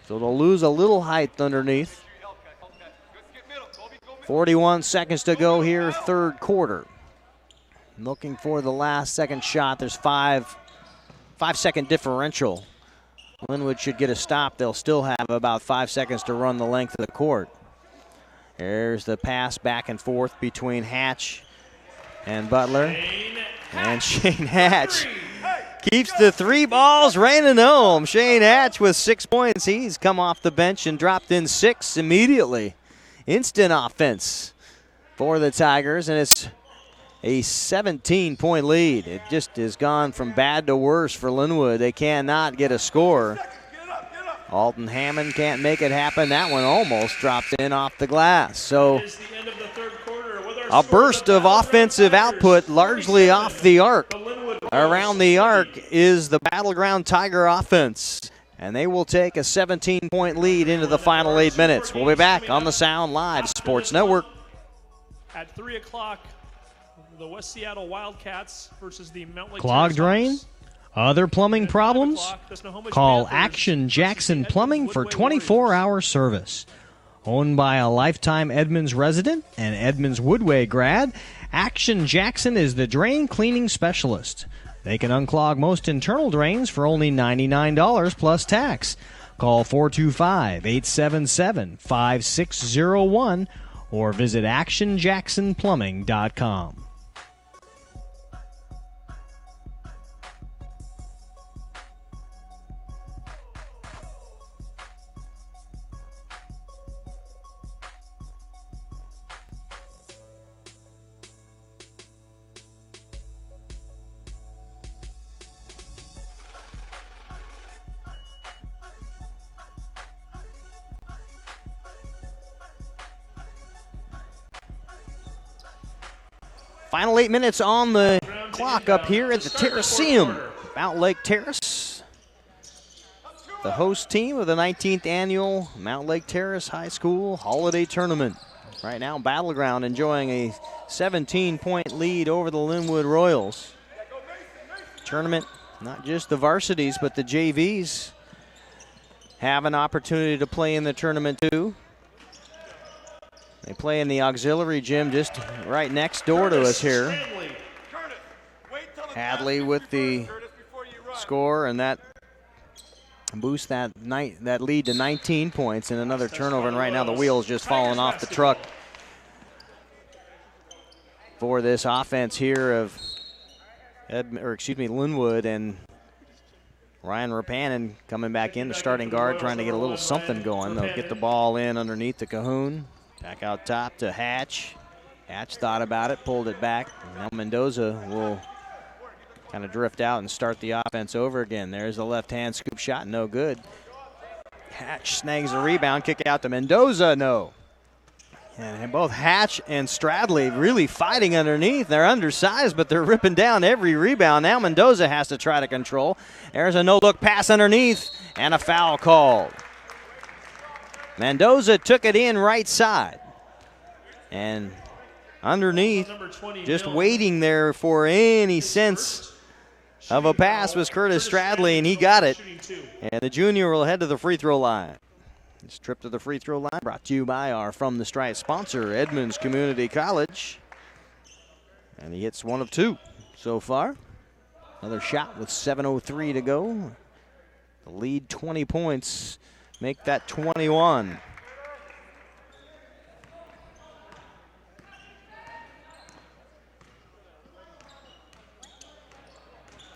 So they'll lose a little height underneath. 41 seconds to go here, third quarter. Looking for the last second shot. There's 5-second differential. Lynnwood should get a stop. They'll still have about 5 seconds to run the length of the court. There's the pass back and forth between Hatch and Butler. And Shane Hatch keeps the 3 balls raining home. Shane Hatch with 6 points. He's come off the bench and dropped in 6 immediately. Instant offense for the Tigers, and it's a 17-point lead. It just has gone from bad to worse for Lynnwood. They cannot get a score. Alton Hammond can't make it happen. That one almost dropped in off the glass. So a burst of offensive output largely off the arc. Around the arc is the Battleground Tiger offense. And they will take a 17-point lead into the final 8 minutes. We'll be back on the Sound Live Sports Network. At 3 o'clock, the West Seattle Wildcats versus the Mount Lake Clogged drain? Hawks. Other plumbing problems? The Snohomish Call Panthers Action versus Jackson the Plumbing Edmonds for Woodway 24-hour service. Owned by a lifetime Edmonds resident and Edmonds Woodway grad, Action Jackson is the drain cleaning specialist. They can unclog most internal drains for only $99 plus tax. Call 425-877-5601 or visit actionjacksonplumbing.com. Final 8 minutes on the clock up here at the Terraceum, Mount Lake Terrace. The host team of the 19th annual Mount Lake Terrace High School Holiday Tournament. Right now, Battleground enjoying a 17-point lead over the Lynnwood Royals. Tournament, not just the varsities, but the JVs have an opportunity to play in the tournament too. They play in the auxiliary gym just right next door to us here. Hadley with the score, and that boosts that lead to 19 points, and another turnover. And right now the wheel's just falling off the truck for this offense here of Lynnwood, and Ryan Rapanen coming back in, the starting guard, trying to get a little something going. They'll get the ball in underneath the Cahoon. Back out top to Hatch. Hatch thought about it, pulled it back. Now Mendoza will kind of drift out and start the offense over again. There's the left-hand scoop shot, no good. Hatch snags the rebound, kick out to Mendoza, no. And both Hatch and Stradley really fighting underneath. They're undersized, but they're ripping down every rebound. Now Mendoza has to try to control. There's a no-look pass underneath, and a foul called. Mendoza took it in right side. And underneath, just waiting there for any sense of a pass, was Curtis Stradley, and he got it. And the junior will head to the free throw line. This trip to the free throw line brought to you by our From the Stripe sponsor, Edmonds Community College. And he hits one of two so far. Another shot with 7:03 to go. The lead 20 points, make that 21.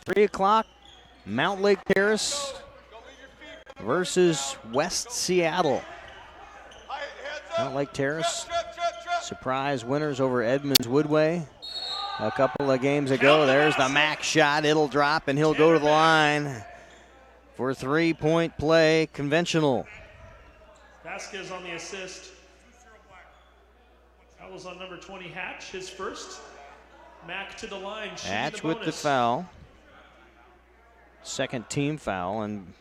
Three o'clock, Mount Lake Terrace versus West Seattle. Mount Lake Terrace, surprise winners over Edmonds Woodway a couple of games ago. There's the Mac shot. It'll drop, and he'll go to the line for a three-point play, conventional. Vasquez on the assist. That was on number 20, Hatch, his first. Mac to the line. Hatch with the foul. Second team foul, and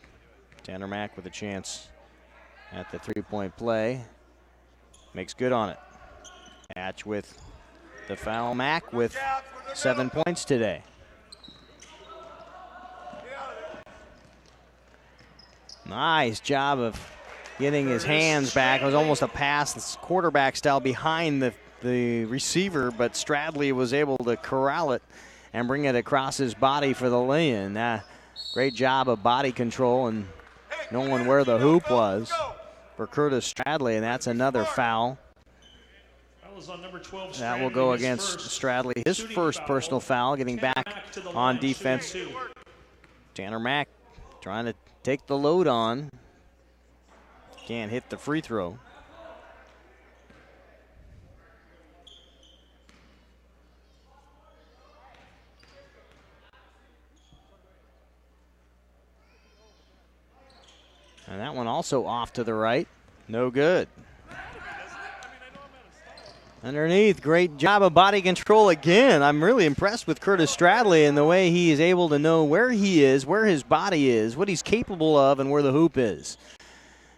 Tanner Mack with a chance at the three-point play. Makes good on it. Hatch with the foul. Mack with 7 points today. Nice job of getting his hands back. It was almost a pass, quarterback style, behind the receiver, but Stradley was able to corral it and bring it across his body for the lay-in. Great job of body control and knowing where the hoop was for Curtis Stradley, and that's another foul. That was on number 12. That will go against Stradley. His first personal foul, getting back on defense. Tanner Mack trying to take the load on. Can't hit the free throw. And that one also off to the right. No good. Underneath, great job of body control again. I'm really impressed with Curtis Stradley and the way he is able to know where he is, where his body is, what he's capable of, and where the hoop is.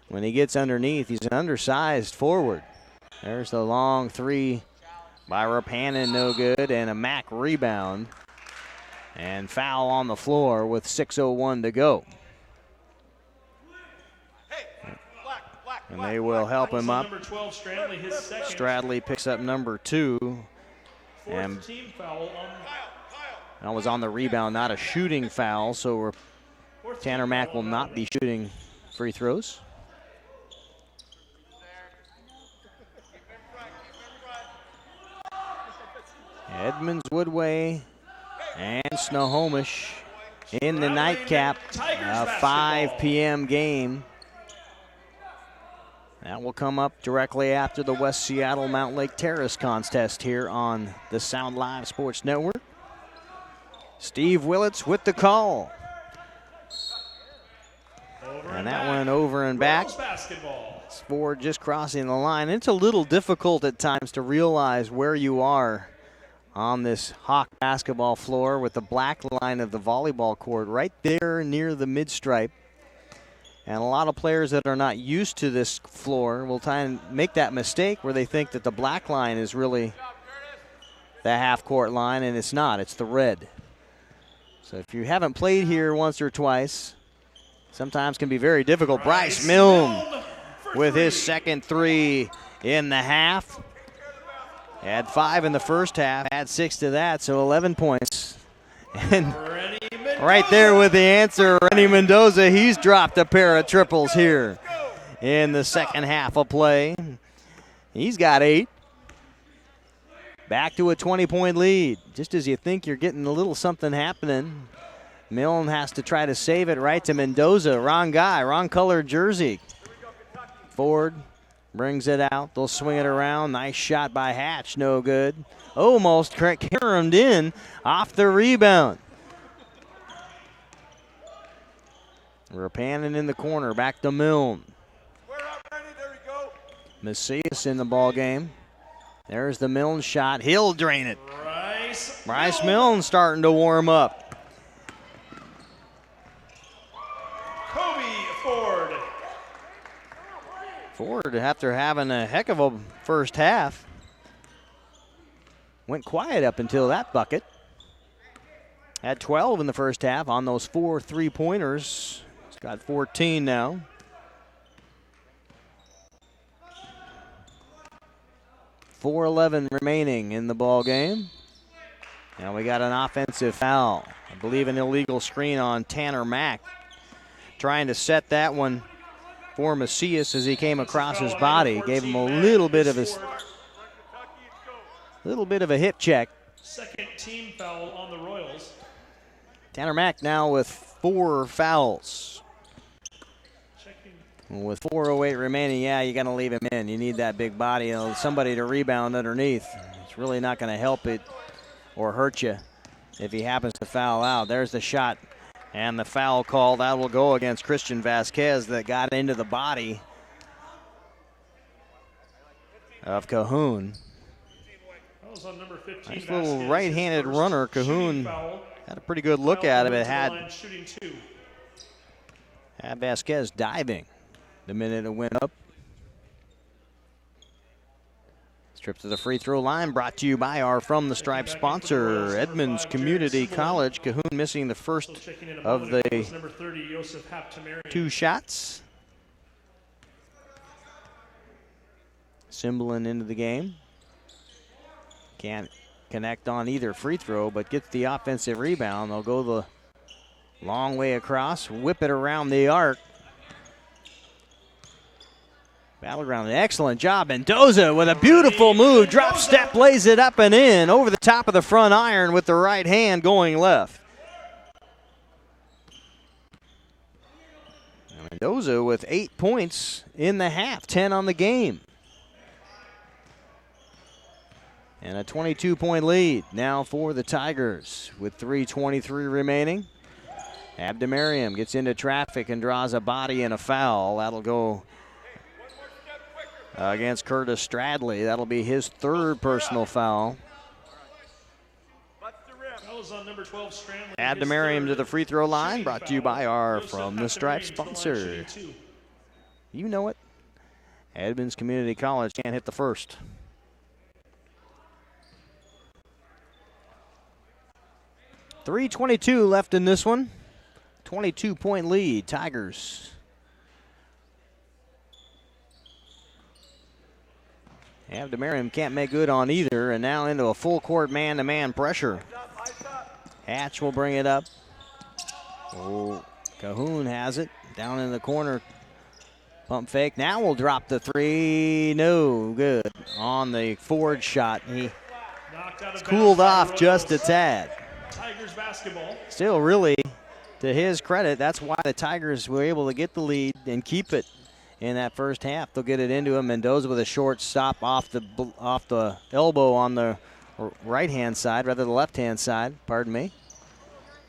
When he gets underneath, he's an undersized forward. There's the long three by Rapanen, no good, and a Mack rebound. And foul on the floor with 6:01 to go. And they will help him up. Number 12, Stradley, his second. Stradley picks up number 2. And team foul on that was on the rebound, not a shooting foul, so Tanner Mack will not be shooting free throws. Edmonds Woodway and Snohomish in the nightcap, a 5 p.m. game. That will come up directly after the West Seattle Mount Lake Terrace contest here on the Sound Live Sports Network. Steve Willits with the call. And that one over and back. Ford just crossing the line. It's a little difficult at times to realize where you are on this Hawk basketball floor with the black line of the volleyball court right there near the mid-stripe. And a lot of players that are not used to this floor will try and make that mistake where they think that the black line is really the half-court line, and it's not. It's the red. So if you haven't played here once or twice, sometimes can be very difficult. Bryce Milne with his second three in the half. Had 5 in the first half, had 6 to that, so 11 points. And Right there with the answer, Rennie Mendoza. He's dropped a pair of triples here in the second half of play. He's got 8. Back to a 20-point lead. Just as you think you're getting a little something happening, Milne has to try to save it right to Mendoza. Wrong guy, wrong colored jersey. Ford brings it out. They'll swing it around. Nice shot by Hatch. No good. Almost caromed in off the rebound. Rapanen in the corner. Back to Milne. Macias in the ball game. There's the Milne shot. He'll drain it. Bryce Milne starting to warm up. Kobe Ford. Ford, after having a heck of a first half, went quiet up until that bucket. Had 12 in the first half on those 4 3-pointers. He's got 14 now. .411 remaining in the ball game. And we got an offensive foul. I believe an illegal screen on Tanner Mack. Trying to set that one for Macias as he came across his body. Gave him a little bit of a hip check. Second team foul on the Royals. Tanner Mack now with 4 fouls. With 4:08 remaining, yeah, you got to leave him in. You need that big body, somebody to rebound underneath. It's really not going to help it or hurt you if he happens to foul out. There's the shot and the foul call. That will go against Christian Vasquez that got into the body of Cahoon. That was on number 15. Nice little right-handed runner. Cahoon had a pretty good look at him. It had Vasquez diving the minute it went up. Trip to the free throw line brought to you by our From the Stripe sponsor, Edmonds Community College. Cahoon missing the first of the 2 shots. Cymbalin into the game. Can't connect on either free throw, but gets the offensive rebound. They'll go the long way across, whip it around the arc. Battleground, an excellent job. Mendoza with a beautiful move. Drop step, lays it up and in over the top of the front iron with the right hand going left. Mendoza with 8 points in the half, 10 on the game. And a 22-point lead now for the Tigers with 3:23 remaining. Abdemariam gets into traffic and draws a body and a foul. That'll go against Curtis Stradley. That'll be his 3rd personal foul. Abdemariam to the free throw line, brought to you by our From the Stripe sponsor. You know it. Edmonds Community College can't hit the first. .322 left in this one. 22-point lead, Tigers. Abdemariam can't make good on either, and now into a full court man-to-man pressure. Hatch will bring it up. Oh, Cahoon has it down in the corner. Pump fake. Now we'll drop the 3. No good on the Ford shot. He cooled off just a tad. Tigers basketball. Still, really, to his credit, that's why the Tigers were able to get the lead and keep it in that first half. They'll get it into him. Mendoza with a short stop off the elbow on the right-hand side, rather the left-hand side, pardon me.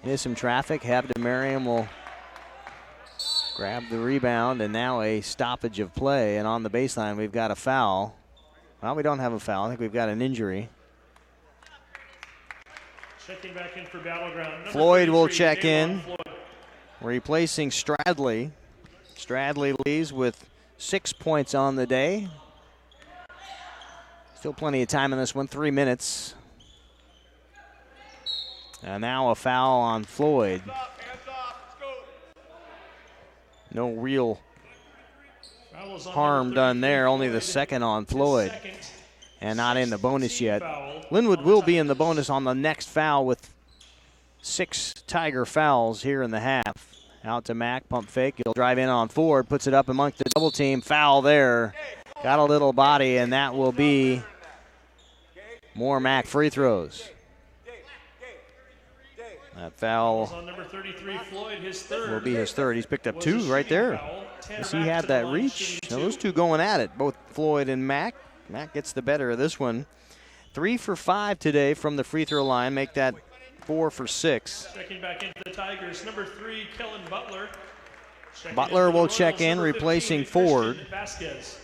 Here's some traffic. Abdemariam will grab the rebound, and now a stoppage of play. And on the baseline, we've got a foul. Well, we don't have a foul. I think we've got an injury. Checking back in for Battleground. Floyd will check in, replacing Stradley. Stradley leaves with 6 points on the day. Still plenty of time in this one, 3 minutes. And now a foul on Floyd. No real harm done there, only the second on Floyd. And not in the bonus yet. Lynnwood will be in the bonus on the next foul with 6 Tiger fouls here in the half. Out to Mack, pump fake. He'll drive in on Ford, puts it up amongst the double team. Foul there. Got a little body, and that will be more Mack free throws. That foul On number 33, Floyd, his third. will be his third. He's picked up 2 right there. As he had that reach. Now those two going at it, both Floyd and Mack. Mack gets the better of this one. 3 for 5 today from the free throw line. Make that 4 for 6. Checking back into the Tigers, number 3, Kellen Butler. Butler will check in, replacing Ford. Vasquez.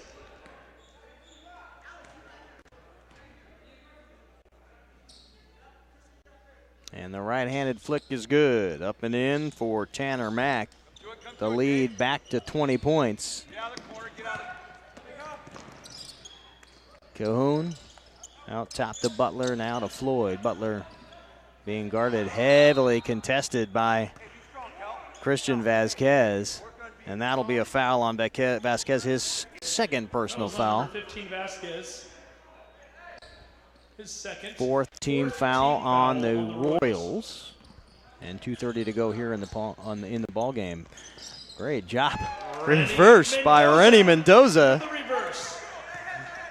And the right-handed flick is good. Up and in for Tanner Mack. The lead back to 20 points. Cahoon out top to Butler, now to Floyd. Butler being guarded, heavily contested by Christian Vasquez. And that'll be a foul on Vasquez, his second personal foul. 15 Vasquez. His second. 4th team foul on the Royals. And 2:30 to go here in the ball game. Great job. Reverse by Rennie Mendoza. The reverse.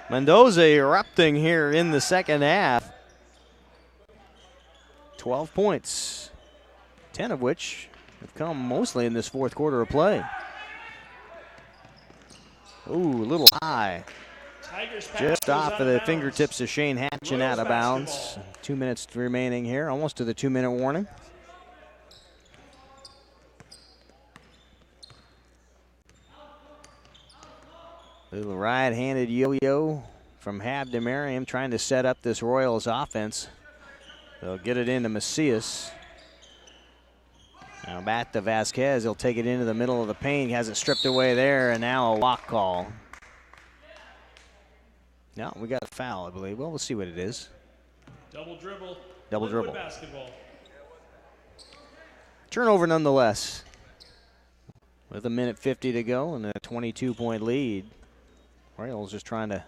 Mendoza erupting here in the second half. 12 points, 10 of which have come mostly in this fourth quarter of play. Ooh, a little high. Just off of the fingertips of Shane Hatch and out of bounds. 2 minutes remaining here, almost to the 2-minute warning. Little right-handed yo-yo from Hab to Merriam, trying to set up this Royals offense. They'll get it into Macias. Now back to Vasquez. He'll take it into the middle of the paint. He has it stripped away there, and now a walk call. No, we got a foul, I believe. Well, we'll see what it is. Double dribble. Double dribble. Basketball. Turnover nonetheless. With 1:50 to go and a 22-point lead. Royals just trying to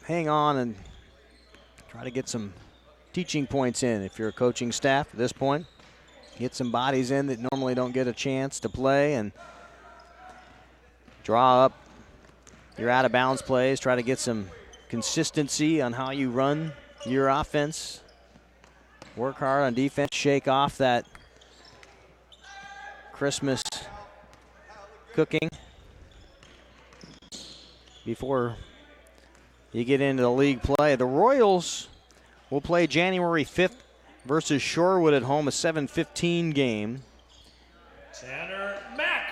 hang on and try to get some teaching points in if you're a coaching staff at this point. Get some bodies in that normally don't get a chance to play and draw up your out-of-bounds plays. Try to get some consistency on how you run your offense. Work hard on defense. Shake off that Christmas cooking before you get into the league play. The Royals will play January 5th versus Shorewood at home, a 7:15 game. Tanner Mack.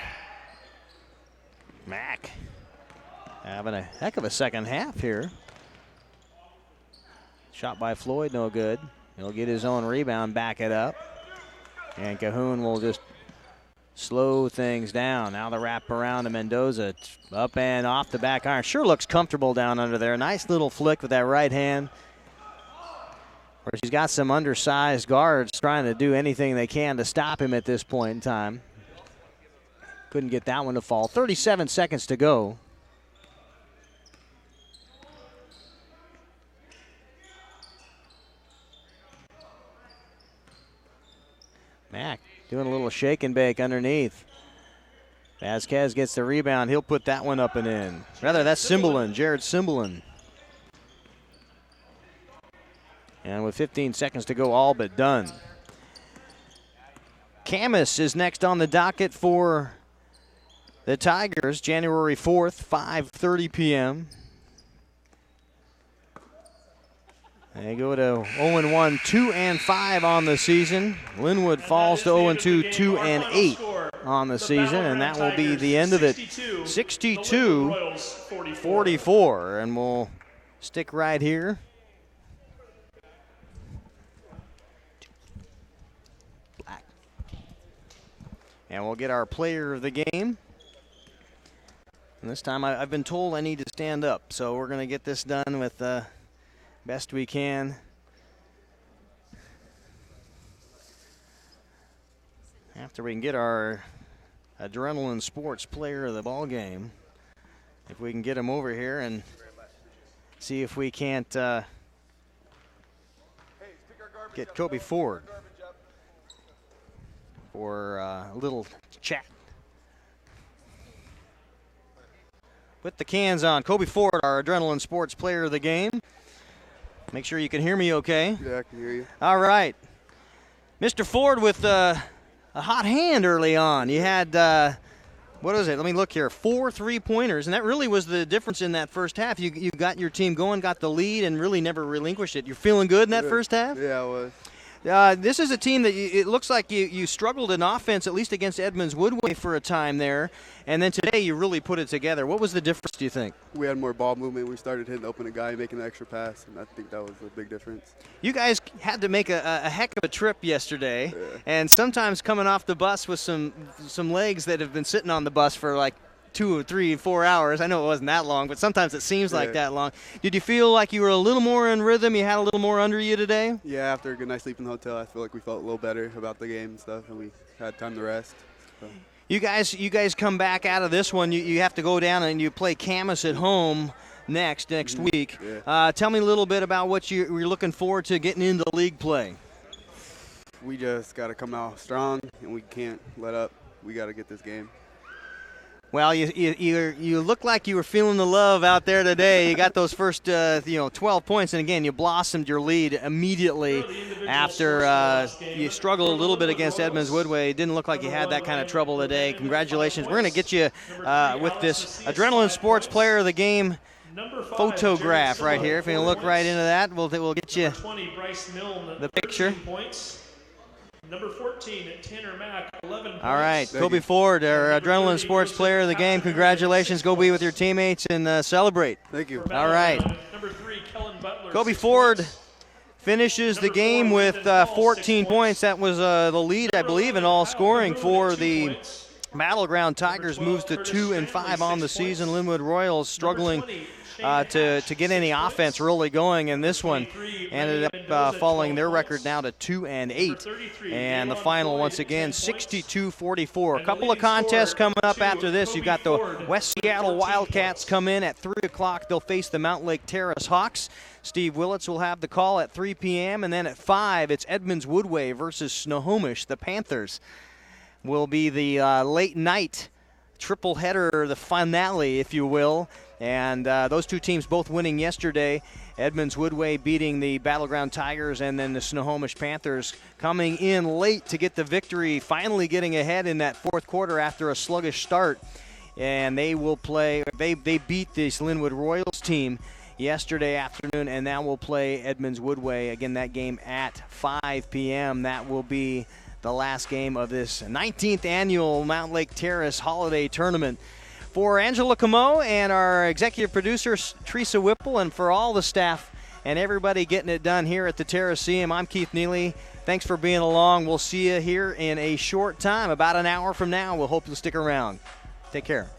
Mack having a heck of a second half here. Shot by Floyd, no good. He'll get his own rebound, back it up. And Cahoon will just slow things down. Now the wrap around to Mendoza. Up and off the back iron. Sure looks comfortable down under there. Nice little flick with that right hand. Where he's got some undersized guards trying to do anything they can to stop him at this point in time. Couldn't get that one to fall. 37 seconds to go. Mack doing a little shake and bake underneath. Vasquez gets the rebound. He'll put that one up and in. Rather, that's Cymberlin, Jared Cymberlin. And with 15 seconds to go, all but done. Camas is next on the docket for the Tigers, January 4th, 5:30 p.m. They go to 0-1, 2-5 on the season. Lynnwood falls to 0-2, 2-8 on the season, and that will be the end of it. 62-44, and we'll stick right here. Black. And we'll get our player of the game. And this time I've been told I need to stand up, so we're going to get this done with best we can. After we can get our Adrenaline Sports player of the ball game, if we can get him over here and see if we can't get Kobe Ford for a little chat. Put the cans on. Kobe Ford, our Adrenaline Sports Player of the Game. Make sure you can hear me okay. Yeah, I can hear you. All right. Mr. Ford with a hot hand early on. You had, what was it? Let me look here. 4 3-pointers, and that really was the difference in that first half. You got your team going, got the lead, and really never relinquished it. You're feeling good in that first half? Yeah, I was. This is a team that it looks like you struggled in offense, at least against Edmonds Woodway for a time there, and then today you really put it together. What was the difference, do you think? We had more ball movement. We started hitting open a guy, making an extra pass, and I think that was a big difference. You guys had to make a heck of a trip yesterday, and sometimes coming off the bus with some legs that have been sitting on the bus for like 2 or 3 or 4 hours. I know it wasn't that long, but sometimes it seems like that long. Did you feel like you were a little more in rhythm? You had a little more under you today? Yeah, after a good night's sleep in the hotel, I feel like we felt a little better about the game and stuff, and we had time to rest. So. You guys come back out of this one. You have to go down and you play Camas at home next week. Yeah. Tell me a little bit about what you're looking forward to getting into league play. We just got to come out strong, and we can't let up. We got to get this game. Well, you look like you were feeling the love out there today. You got those first 12 points, and again, you blossomed your lead immediately after you struggled a little bit against Edmonds Woodway. It didn't look like you had that kind of trouble today. Congratulations. We're going to get you with this Adrenaline Sports Player of the Game photograph right here. If you look right into that, we'll get you the picture. Number 14, Tanner Mack, 11 points. All right, Kobe Ford, our Adrenaline Sports Player of the Game. Congratulations. Go be with your teammates and celebrate. Thank you. All right. Number 3, Kellen Butler. Kobe Ford finishes the game with 14 points. That was the lead, I believe, in all scoring for the Battleground Tigers. Moves to 2-5 on the season. Lynnwood Royals struggling to get any offense really going, and this one ended up falling their record now to 2-8. And the final, once again, 62-44. A couple of contests coming up after this. You've got the West Seattle Wildcats come in at 3 o'clock. They'll face the Mountain Lake Terrace Hawks. Steve Willits will have the call at 3 p.m. And then at 5, it's Edmonds Woodway versus Snohomish. The Panthers will be the late night triple header, the finale, if you will. And those two teams both winning yesterday. Edmonds Woodway beating the Battleground Tigers, and then the Snohomish Panthers coming in late to get the victory, finally getting ahead in that fourth quarter after a sluggish start. And they will play, they beat this Lynnwood Royals team yesterday afternoon, and now we'll play Edmonds Woodway. Again, that game at 5 p.m. That will be the last game of this 19th annual Mountain Lake Terrace Holiday Tournament. For Angela Camo and our executive producer, Teresa Whipple, and for all the staff and everybody getting it done here at the Terraceum, I'm Keith Neely. Thanks for being along. We'll see you here in a short time, about an hour from now. We'll hope you'll stick around. Take care.